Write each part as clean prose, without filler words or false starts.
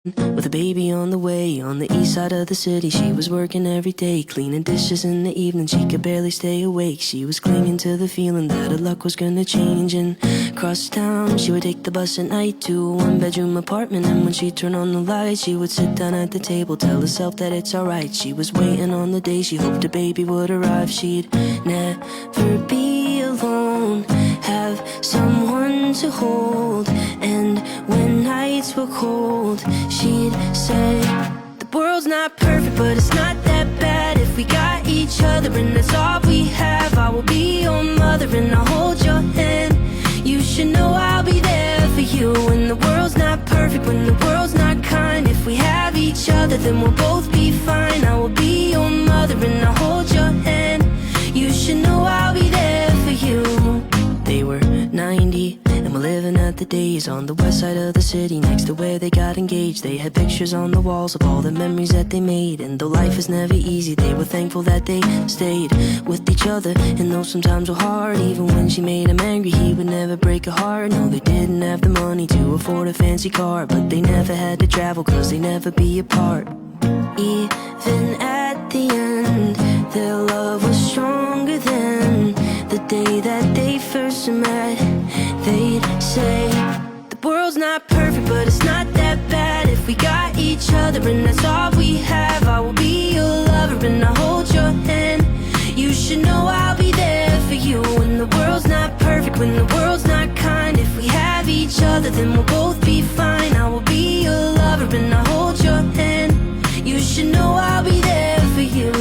With a baby on the way, on the east side of the city. She was working every day, cleaning dishes in the evening. She could barely stay awake. She was clinging to the feeling that her luck was gonna change. And across town, she would take the bus at night to a one-bedroom apartment. And when she'd turn on the lights, she would sit down at the table, tell herself that it's alright. She was waiting on the day she hoped her baby would arrive. She'd never be alone, have someone to hold. And when nights were cold, she'd say, the world's not perfect, but it's not that bad if we got each other, and that's all we have. I will be your mother and I'll hold your hand. You should know I'll be there for you. When the world's not perfect, when the world's not kind, if we have each other, then we'll both be fine. I will be your mother and I'll hold your hand. You should know I'll be there for you. They were 90 and were living at the days on the west side of the city, next to where they got engaged. They had pictures on the walls of all the memories that they made. And though life is never easy, they were thankful that they stayed with each other. And though sometimes were hard, even when she made him angry, he would never break her heart. No, they didn't have the money to afford a fancy car, but they never had to travel, cause they never be apart. Even at the end, their love was stronger than the day that they first met. They'd say, the world's not perfect, but it's not that bad if we got each other, and that's all we have. I will be your lover and I'll hold your hand. You should know I'll be there for you. When the world's not perfect, when the world's not kind, if we have each other, then we'll both be fine. I will be your lover and I'll hold your hand. You should know I'll be there for you.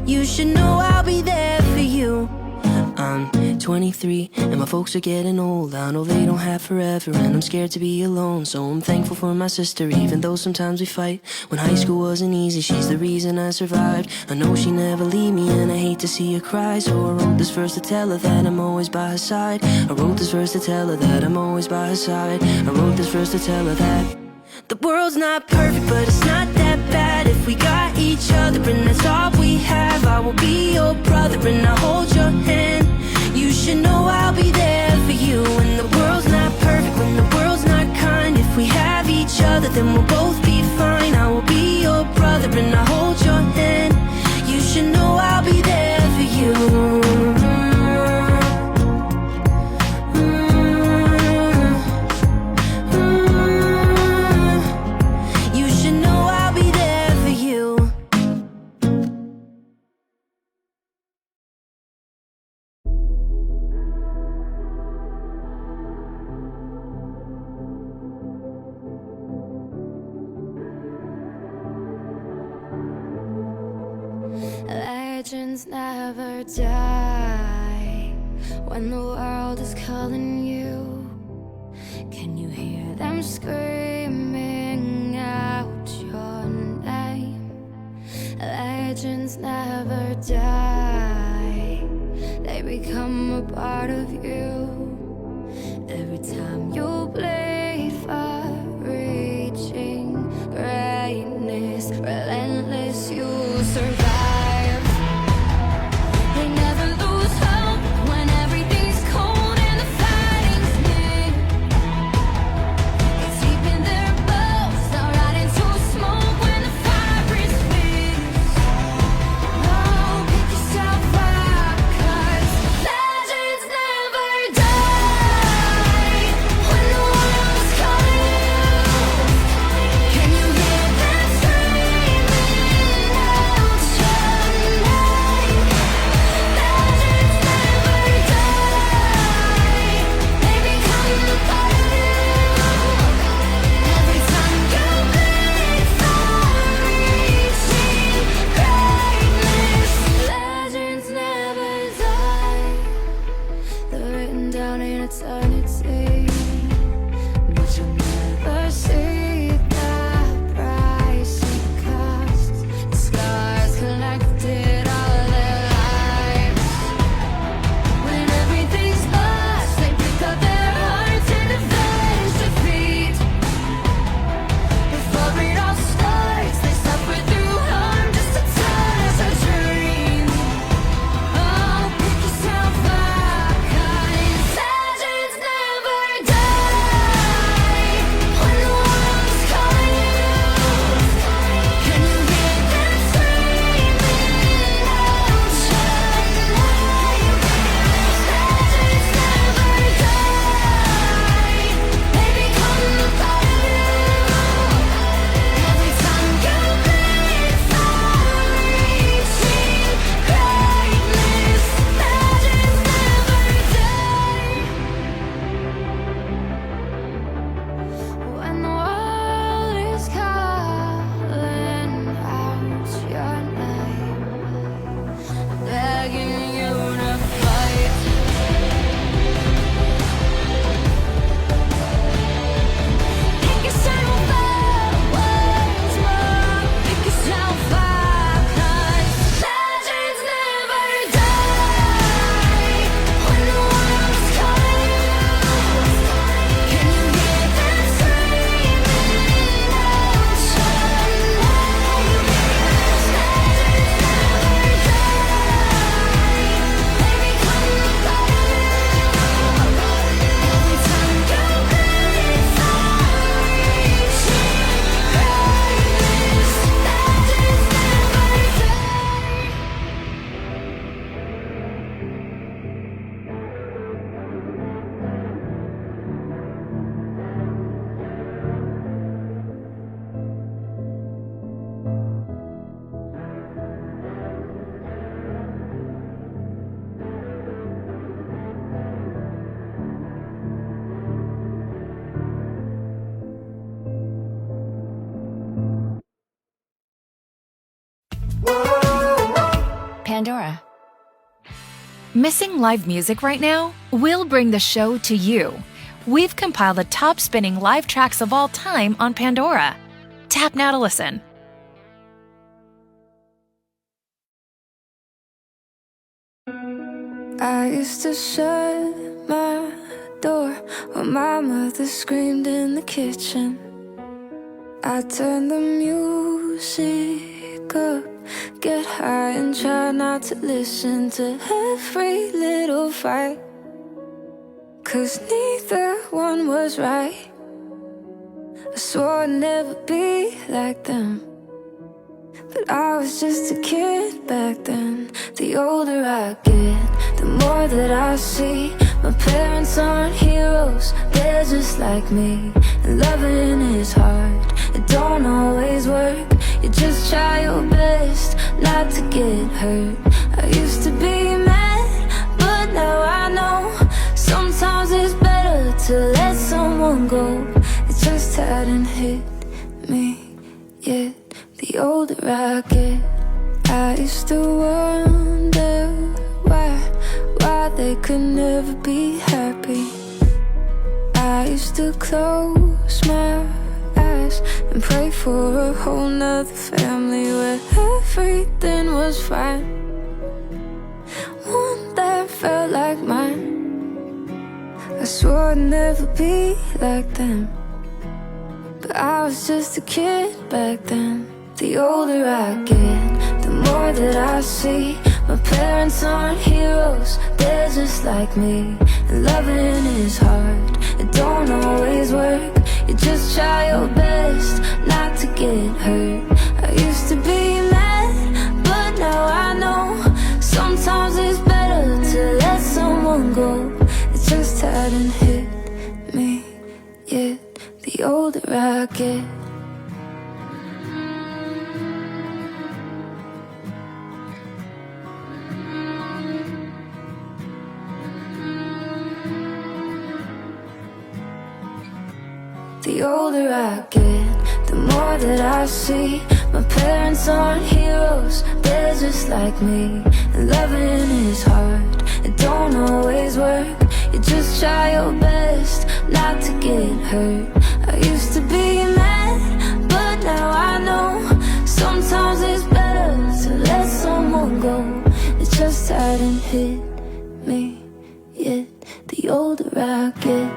You should know I'll be there for you. I'm 23 and my folks are getting old. I know they don't have forever and I'm scared to be alone. So I'm thankful for my sister, even though sometimes we fight. When high school wasn't easy, she's the reason I survived. I know she never leave me and I hate to see her cry. So I wrote this verse to tell her that I'm always by her side. I wrote this verse to tell her that I'm always by her side. I wrote this verse to tell her that the world's not perfect, but it's not that bad if we got each other, and that's all we have. I will be your brother and I'll hold your hand. You should know I'll be there for you. When the world's not perfect, when the world's not kind, if we have each other, then we'll both be fine. I will be your brother and I'll hold your hand. You should know I'll be there for you. Legends never die when the world is calling you. Can you hear them screaming out your name? Legends never die, they become a part of you. Every time you bleed for reaching greatness, relentless, you survive. They never lose hope when everything's cold and the fighting's near. It's deep in their bones, they'll rot into smoke when the fire is fierce. Oh, pick yourself up, 'cause legends never die. When the world Pandora. Missing live music right now? We'll bring the show to you. We've compiled the top spinning live tracks of all time on Pandora. Tap now to listen. I used to shut my door when my mother screamed in the kitchen. I turned the music up, get high and try not to listen to every little fight, 'cause neither one was right. I swore I'd never be like them, but I was just a kid back then. The older I get, the more that I see my parents aren't heroes, they're just like me. And loving is hard, it don't always work. You just try your best not to get hurt. I used to be mad, but now I know sometimes it's better to let someone go. It just hadn't hit me yet. The older I get, I used to wonder why they could never be happy. I used to close my eyes and pray for a whole nother family where everything was fine, one that felt like mine. I swore I'd never be like them, but I was just a kid back then. The older I get, the more that I see my parents aren't heroes, they're just like me. And loving is hard, it don't always work. You just try your best not to get hurt. I used to be mad, but now I know sometimes it's better to let someone go. It just hadn't hit me yet. The older I get. The older I get, the more that I see my parents aren't heroes, they're just like me. And loving is hard, it don't always work. You just try your best not to get hurt. I used to be mad, but now I know sometimes it's better to let someone go. It just hadn't hit me yet. The older I get.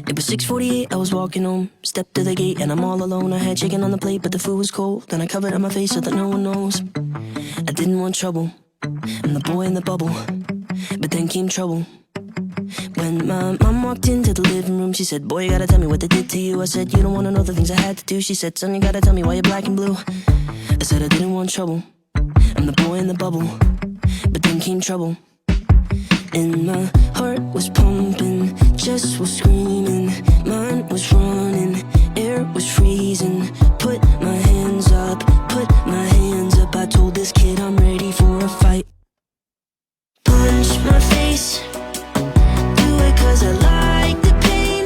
It was 6:48, I was walking home. Stepped to the gate and I'm all alone. I had chicken on the plate, but the food was cold. Then I covered up my face so that no one knows. I didn't want trouble, I'm the boy in the bubble. But then came trouble. When my mom walked into the living room, she said, boy, you gotta tell me what they did to you. I said, you don't wanna know the things I had to do. She said, son, you gotta tell me why you're black and blue. I said I didn't want trouble, I'm the boy in the bubble. But then came trouble. And my heart was pumping, chest was screaming, mind was running, air was freezing. Put my hands up, put my hands up. I told this kid I'm ready for a fight. Punch my face, do it 'cause I like the pain.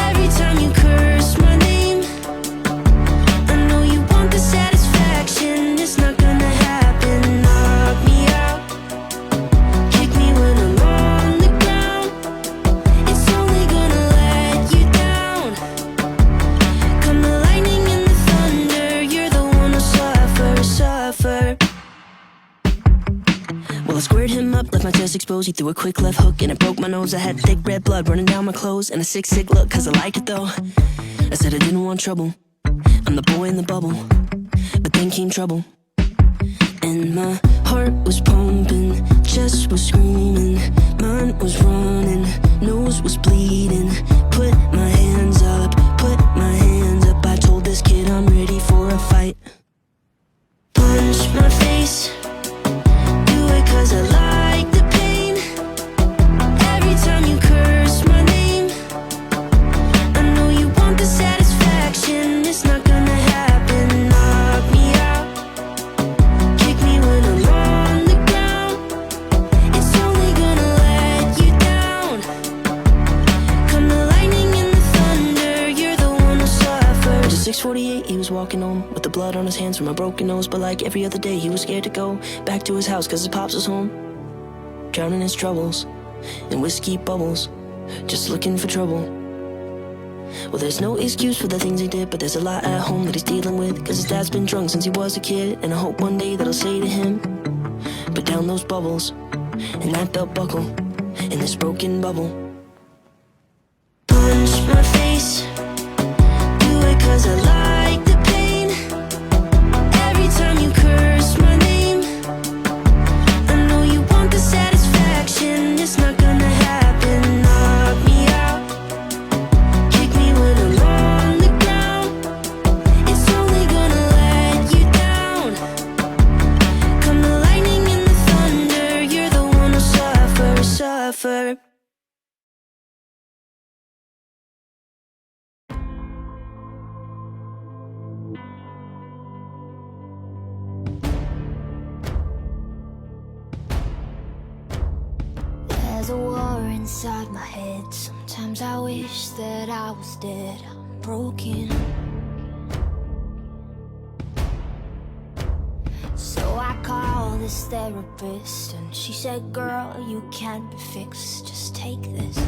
Every time you curse my name, I know you want the satisfaction. It's not gonna happen. Knock me out, kick me when I'm on the ground. It's only gonna let you down. Come the lightning and the thunder, you're the one who suffer. Well, I squared him up, left my chest exposed. He threw a quick left hook and it broke my nose. I had thick red blood running down my clothes and a sick look 'cause I liked it though. I said I didn't want trouble, I'm the boy in the bubble. But then came trouble. And my heart was pumping, chest was screaming, mind was running, nose was bleeding. Put my hands up, put my hands up. I told this kid I'm ready for a fight. face. Do it 'cause I like the pain. Every time you curse my name, I know you want the satisfaction. It's not gonna happen. Knock me out, kick me when I'm on the ground. It's only gonna let you down. Come the lightning and the thunder, you're the one who suffers. It was 6:48, he was walking home with the blood on his hands from a broken nose. But like every other day, he was scared to go back to his house 'cause his pops was home, drowning his troubles in whiskey bubbles, just looking for trouble. Well, there's no excuse for the things he did, but there's a lot at home that he's dealing with, 'cause his dad's been drunk since he was a kid. And I hope one day that I'll say to him, put down those bubbles and that belt buckle in this broken bubble. Punch my face, do it 'cause I like the pain. Every time you curse my name, I know you want the satisfaction. It's not gonna happen. Knock me out, kick me when I'm on the ground. It's only gonna let you down. Come the lightning and the thunder, you're the one who suffer. There's a war inside my head. Sometimes I wish that I was dead. I'm broken. So I called this therapist, and she said, girl, you can't be fixed. Just take this.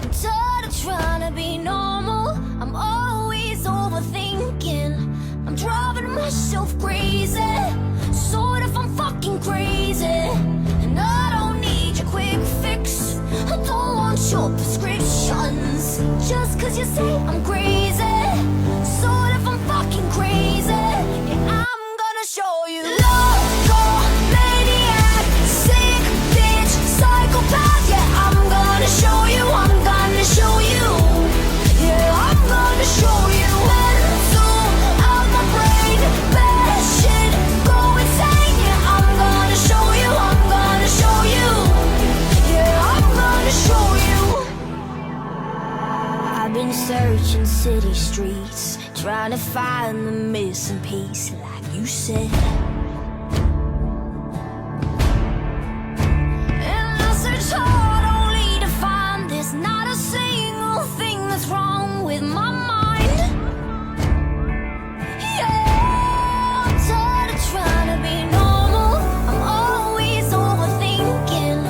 I'm tired of trying to be normal. I'm always overthinking. I'm driving myself crazy. Sort of, I'm fucking crazy. And I don't need your quick fix. I don't want your prescriptions. Just 'cause you say I'm crazy. Sort of, I'm fucking crazy. Yeah, I'm gonna show you. Loco, maniac, sick bitch, psychopath. Yeah, I'm gonna show you. I'm gonna show you. Yeah, I'm gonna show you. Mental out my brain, bad shit, go insane. Yeah, I'm gonna show you. I'm gonna show you. Yeah, I'm gonna show you. I've been searching city streets, trying to find the missing piece, like you said. And I search hard only to find there's not a single thing that's wrong with my mind. Yeah, I'm tired of trying to be normal. I'm always overthinking.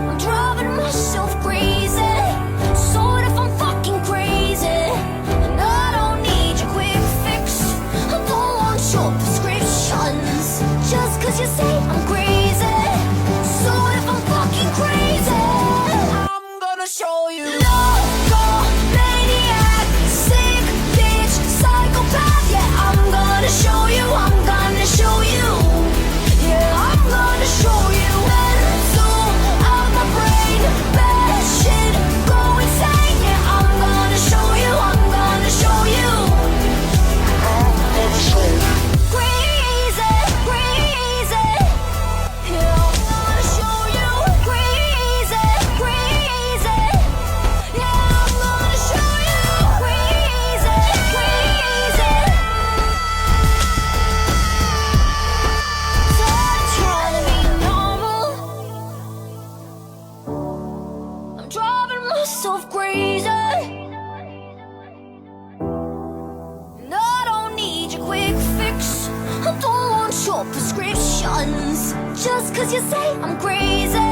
I'm driving myself crazy. Sort of, I'm fucking crazy. And I don't need your quick fix. I don't want your prescriptions. Just 'cause you say I'm crazy. Sort of, I'm fucking crazy. I'm gonna show you. Loco, maniac, sick bitch, psychopath. Yeah, I'm gonna show you. I'm gonna show you. Yeah, I'm gonna show you. Mental out my brain, bad shit, go insane. Yeah, I'm gonna show you. I'm gonna show you. Crazy, crazy. Yeah, I'm gonna show you. Crazy, crazy. Yeah, I'm gonna show you. Crazy, crazy. Tired of trying to be normal. I'm driving myself crazy. And I don't need your quick fix. I don't want your prescriptions. Just 'cause you say I'm crazy.